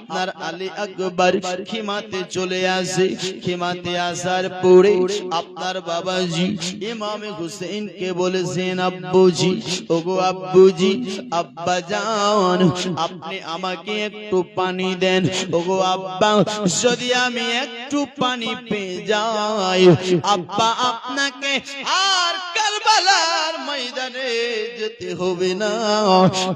আপনার আলী আকবর খিমাতে চলে আসে। খিমাতে আসার পরে আপনার বাবাজি ইমামে হুসেইনকে বলেছেন, আব্বুজি, ওগো আব্বুজি, আব্বা জান, আপনি আমাকে একটু পানি দেন। ওগো আব্বা, যদি আমি একটু পানি পেয়ে যাই, আব্বা আপনাকে আর কারবালার ময়দানে যেতে হবে না।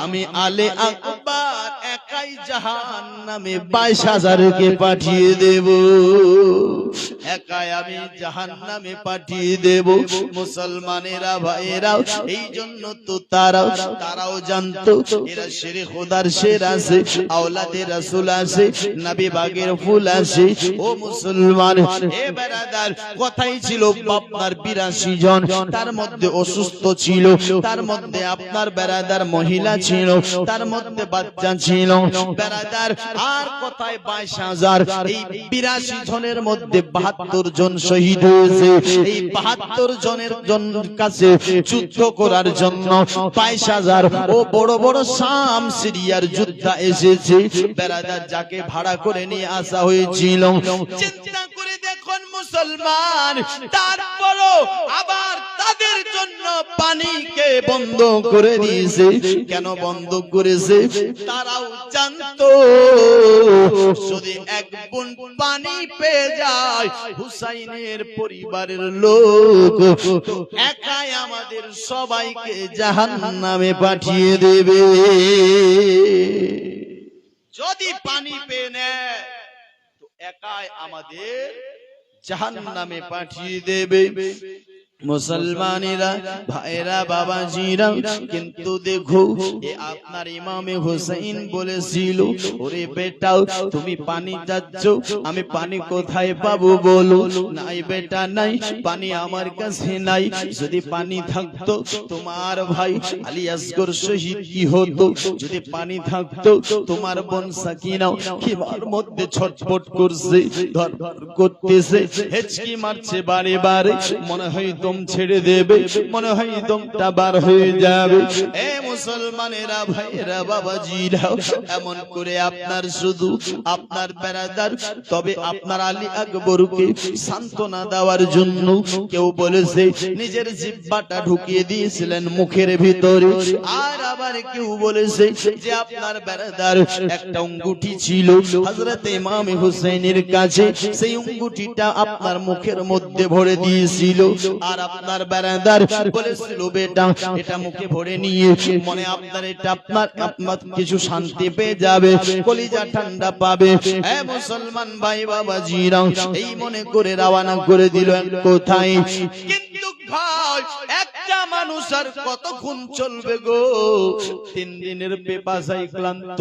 আমি আলী আকবর একাই জাহান্নামে 22,000কে পাঠিয়ে দেব। একাই আমি জাহান্নামে পাঠিয়ে দেব। মুসলমানেরা ভাইয়েরা, এই জন্য তো তারাও জানতো এরা শেরে খোদার শের আছে, আওলাদে রাসূল আছে, নবী বাগের ফুল আছে। ও মুসলমান, এ বেরাদার, কথাই ছিল আপনার 82 জন, তার মধ্যে অসুস্থ ছিল, তার মধ্যে আপনার বেরাদার মহিলা ছিল, তার মধ্যে বাচ্চা ছিল বেরাদার। আর কথায় 22,000, এই 82 জনের মধ্যে 72 জন শহীদ হয়েছে। এই 72 জনের কাছে যুদ্ধ করার জন্য 22,000 ও বড় বড় শাম সিরিয়ার যোদ্ধা এসেছে বেরাদার, যাকে ভাড়া করে নিয়ে আসা হয়েছিল। চিন্তা করে দেখুন মুসলমান, তারপরও আবার তাদের জন্য পানিকে বন্ধ করে দিয়েছে। কেন বন্ধ করেছে? তারাও জানতো যদি এক বুন পানি পেয়ে যায় হুসাইনের পরিবারের লোক, একাই আমাদের সবাইকে জাহান্নামে পাঠিয়ে দেবে। যদি পানি পেয়ে নেয় তো একাই আমাদের জাহান্নামে পাঠিয়ে দেবে। মুসলমানেরা ভাইরা বাবাজিরা, কিন্তু দেখো আপনার ইমামে হুসাইন বলেছিল, ওরে বেটাও, তুমি পানি চাচ্ছ, আমি পানি কোথায় পাবো বলো? নাই বেটা নাই, পানি আমার কাছে নাই। যদি পানি থাকতো তোমার ভাই আলী আসগর শহীদ কি হতো? যদি পানি থাকতো তোমার বোন সাকিনাও খিমার মধ্যে ছটফট করছে, ধরধর করতেছে, হেঁচকি মারছে বারে বারে, মনে হয় ছেড়ে দেবে, মনে হয় দমটা বার হয়ে যাবে। এ মুসলমানেরা ভাইরা বাবাজিরা, এমন করে আপনার শুধু আপনার বেরাদার, তবে আপনার আলী আকবরকে সান্ত্বনা দেওয়ার জন্য কেউ বলেছে নিজের জিহ্বাটা ঢুকিয়ে দিয়েছিলেন মুখের ভিতরে, আর আবার কেউ বলেছে যে আপনার বেরাদার একটা অঙ্গুঠি ছিল হযরত ইমাম হুসাইনের কাছে, সেই অঙ্গুঠিটা আপনার মুখের মধ্যে ভরে দিয়েছিল। আর আপনার বেরাদার বলেছিল, বেটা এটা মুখে ভরে নিয়ে মনে আপনার এটা আপনার কিছু শান্তি পেয়ে যাবে, কলিজা ঠান্ডা পাবে। এ মুসলমান ভাই বাবাজিরা, এই মনে করে রওনা করে দিল কোথায়। কিন্তু ভাই, একটা মানুষ আর কতক্ষণ চলবে গো? 3 দিনের পেপাসায় ক্লান্ত।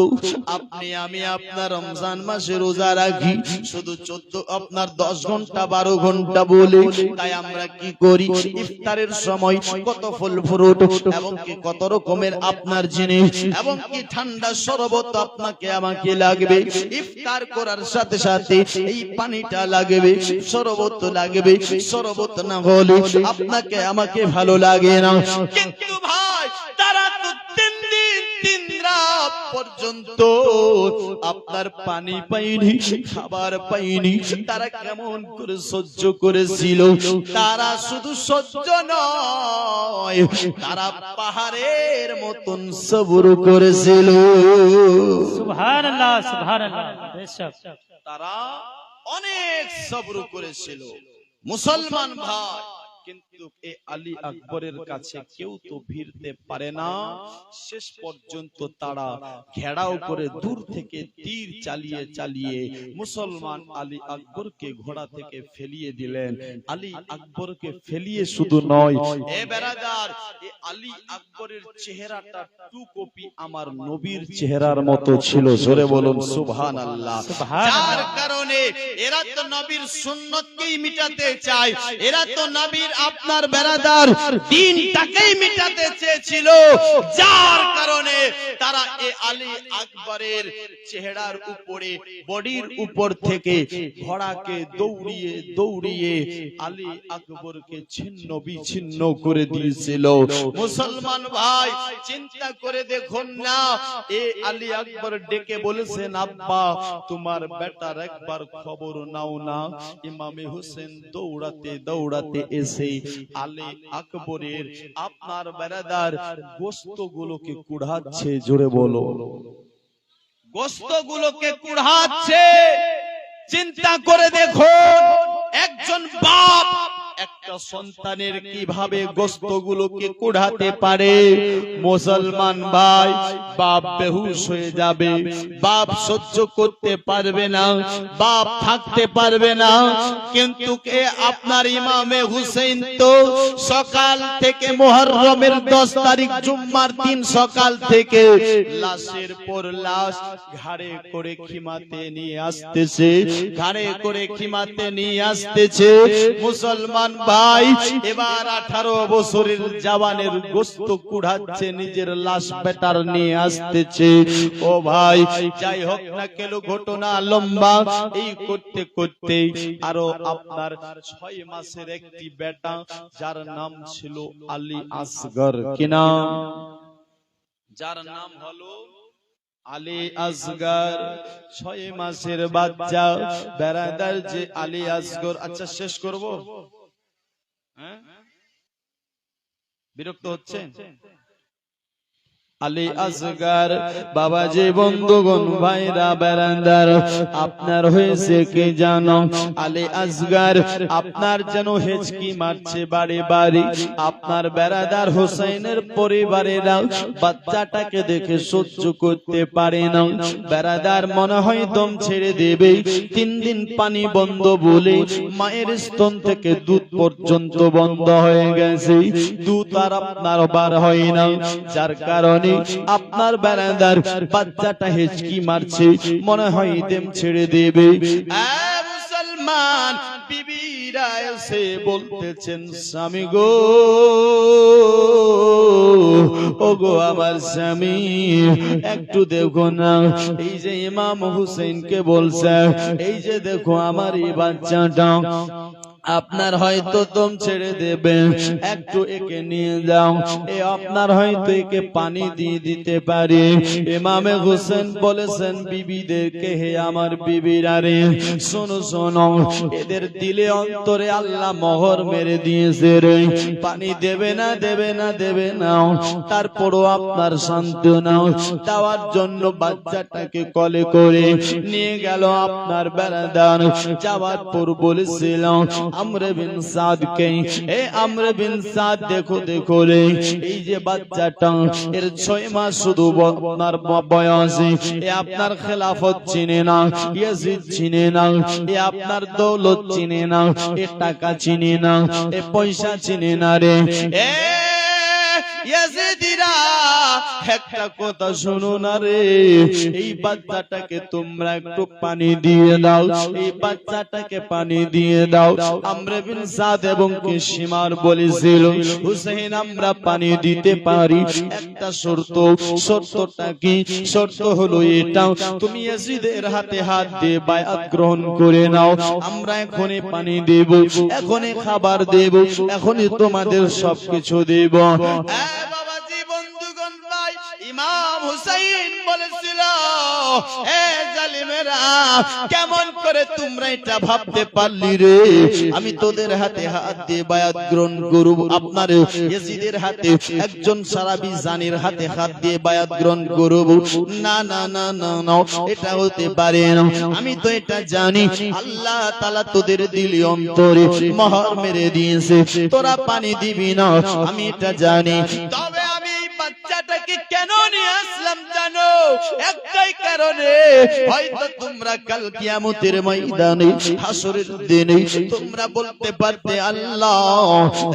আপনি আমি আপনার রমজান মাসে রোজা রাখি শুধু 14 আপনার 10 ঘন্টা 12 ঘন্টা বলে, তাই আমরা কি করি? ইফতারের সময় কত ফল ফ্রুট এবং কি কত রকমের আপনার জিনিস এবং কি ঠান্ডা শরবত আপনাকে আমাকে লাগবে। ইফতার করার সাথে সাথে এই পানিটা লাগবে, শরবত লাগবে। শরবত না হলে আপনাকে আমাকে ভালো লাগে না। কিন্তু ভাই, তারা তো 3 দিন 3 রাত পর্যন্ত আপনার পানি পায়নি, খাবার পায়নি। তারা কেমন করে সহ্য করেছিল? তারা শুধু সহ্য নয়, তারা পাহাড়ের মতন সবর করেছিল। সুবহানাল্লাহ, সুবহানাল্লাহ। তারা অনেক সবর করেছিল মুসলমান ভাই। কিন্তু এই আলী আকবরের কাছে কেউ তো ভিড়তে পারে না। শেষ পর্যন্ত তারা ঘেরাও করে দূর থেকে তীর চালিয়ে চালিয়ে মুসলমান আলী আকবরকে ঘোড়া থেকে ফেলিয়ে দিলেন। আলী আকবরকে ফেলিয়ে শুধু নয়, এ বেরাদার, এই আলী আকবরের চেহারাটা টু কপি আমার নবীর চেহারার মতো ছিল। জোরে বলুন সুবহানাল্লাহ। যার কারণে এরা তো নবীর সুন্নতকেই মিটাতে চায়, এরা তো নবীর আপনার বেরাদার দিনটাকেই মিটাতে চেয়েছিল, যার কারণে তারা এই আলী আকবরের চেহারার উপরে, বডির উপর থেকে ঘোড়াকে দৌড়িয়ে দৌড়িয়ে আলী আকবরকে ছিন্ন বিচ্ছিন্ন করে দিয়েছিল। মুসলমান ভাই চিন্তা করে দেখুন না, এই আলী আকবর ডেকে বলেছেন, আব্বা তোমার বেটার একবার খবর নাও না। ইমামে হোসেন দৌড়াতে দৌড়াতে এসে আলী আকবরের আপনার বেরাদার গোশতগুলোকে কুড়াচ্ছে। জোরে বলো, গোশতগুলোকে কুড়াচ্ছে। চিন্তা করে দেখুন, একজন বাপ একটা সন্তানের কিভাবে গোশতগুলোকে কুড়াতে পারে। মুসলমান ভাই, বাপ বেহুশ হয়ে যাবে, বাপ সহ্য করতে পারবে না, বাপ থাকতে পারবে না। কিন্তু কে আপনার ইমামে হুসেন তো সকাল থেকে, মুহররমের 10 তারিখ জুম্মার দিন সকাল থেকে লাশের পর লাশ ঘাড়ে করে খিমাতে নিয়ে আসতেছে, ঘাড়ে করে খিমাতে নিয়ে আসতেছে। মুসলমান ভাই, এবার 18 বছরের জওয়ানের গোশত কুড়াচ্ছে, নিজের লাশ বেটার নিয়ে আসতেছে। ও ভাই, যাই হোক না কেন ঘটনা লম্বা। এই করতে করতে আরো আপনার 6 মাসের একটি বেটা, যার নাম ছিল আলী আসগর, কি নাম? যার নাম হলো আলী আসগর, 6 মাসের বাচ্চা বেরাদার যে আলী আসগর। আচ্ছা, শেষ করব, বিরক্ত হচ্ছে? আলী আসগর বাবাজি, বন্ধুগণ, ভাইরা বেরাদার, আপনার হয়েছে কি জানো? আলী আসগর আপনার যেন হেঁচকি মারছে বাড়ি বাড়ি। আপনার বেরাদার হোসেনের পরিবারেরা বাচ্চাটাকে দেখে সহ্য করতে পারে না। বেরাদার মনে হয় দম ছেড়ে দেবে। 3 দিন পানি বন্ধ বলে মায়ের স্তন থেকে দুধ পর্যন্ত বন্ধ হয়ে গেছে, দুধ আর আপনার বার হয় না। যার কারণে আপনার বেরাদার বাচ্চাটা হেঁচকি মারছে, মনে হয় দম ছেড়ে দেবে। মুসলমান বিবিরা এসে বলতেছেন, স্বামী গো, ও গো আমার স্বামী, একটু দেখো না। এই যে ইমাম হুসেনকে বলছে, এই যে দেখো আমার এই বাচ্চাটা আপনার হয়তো দম ছেড়ে দেবে, একটু একে নিয়ে যাও, এ আপনার হয়তো একে পানি দিয়ে দিতে পারে। ইমামে হোসেন বলেছেন বিবিদেরকে, হে আমার বিবিরা রে, শোনো শোনো, এদের দিলে অন্তরে আল্লাহ মোহর মেরে দিয়েছে রে, পানি দেবে না, দেবে না, দেবে না। তারপরও আপনার সান্ত্বনা দেওয়ার জন্য বাচ্চাটাকে কোলে করে নিয়ে গেল আপনার বেরাদার। যাওয়ার পর বলেছিল আমর বিন সাদকে, এ আমর বিন সাদ, দেখো দেখো রে, এই যে বাচ্চাটা, এর 6 মাস শুধু আপনার বয়সে, এ আপনার খেলাফত চিনে না, ইয়াজিদ চিনে না, এ আপনার দৌলত চিনে না, এ টাকা চিনে না, এ পয়সা চিনে না রে। এ ইয়াজিদিরা, একটা কথা শোনো না রে, এই বাচ্চাটাকে তোমরা একটু পানি দিয়ে দাও, এই বাচ্চাটাকে পানি দিয়ে দাও। আমর বিন সাদ এবং কিশমার বলেছিল, হুসেন আমরা পানি দিতে পারি, একটা শর্ত। শর্তটা কি? শর্ত হলো এটা, তুমি ইয়াজিদের হাতে হাত দিয়ে বায়াত গ্রহণ করে নাও। আমরা এখনই পানি দেব, এখনই খাবার দেব, এখনই তোমাদের সবকিছু দেব। ইমাম হুসাইন বলেছিল, এ জালিমেরা, কেমন করে তোমরা এটা ভাবতে পারলি রে? আমি তোদের হাতে হাত দিয়ে বায়াত গ্রহণ করব, আপনার ইয়াজিদের হাতে, একজন সারাবি জানির হাতে হাত দিয়ে বায়াত গ্রহণ করব? না না না না না, এটা হতে পারে না। আমি তো এটা জানি, আল্লাহ তাআলা তোদের দিলি অন্তরে মোহর মেরে দিয়েছে, তোরা পানি দিবি না, আমি এটা জানি। তবে আমি বাচ্চাটাকে কেন নিয়ে আসলাম জানো? একটাই কারণে, হয়তো তোমরা কাল কিয়ামতের ময়দানে, হাসরের দিনে তোমরা বলতে পারতে, আল্লাহ,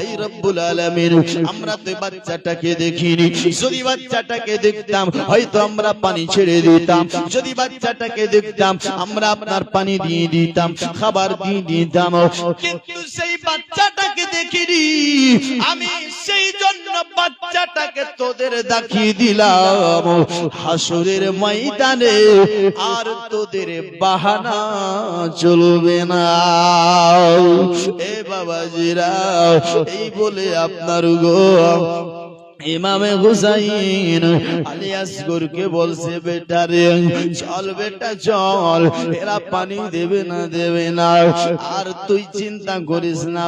এই রব্বুল আলামিন, আমরা তো বাচ্চাটাকে দেখিনি, যদি বাচ্চাটাকে দেখতাম হয়তো আমরা পানি ছেড়ে দিতাম, যদি বাচ্চাটাকে দেখতাম আমরা আপনার পানি দিয়ে দিতাম, খাবার দিয়ে দিতাম। কিন্তু সেই বাচ্চাটাকে দেখিনি, আমি সেই জন্য বাচ্চাটাকে তোদের দেখিয়ে দিলাম হাসরের ময়দানে আর তোদের বাহানা চলবে না। এ বাবাজিরা, এই বলে আপনার গো ইমামে হুসাইন আলী আসগরকে বলছে, বেটা রে চল, বেটা চল, এরা পানি দেবে না, আর তুই চিন্তা করিস না।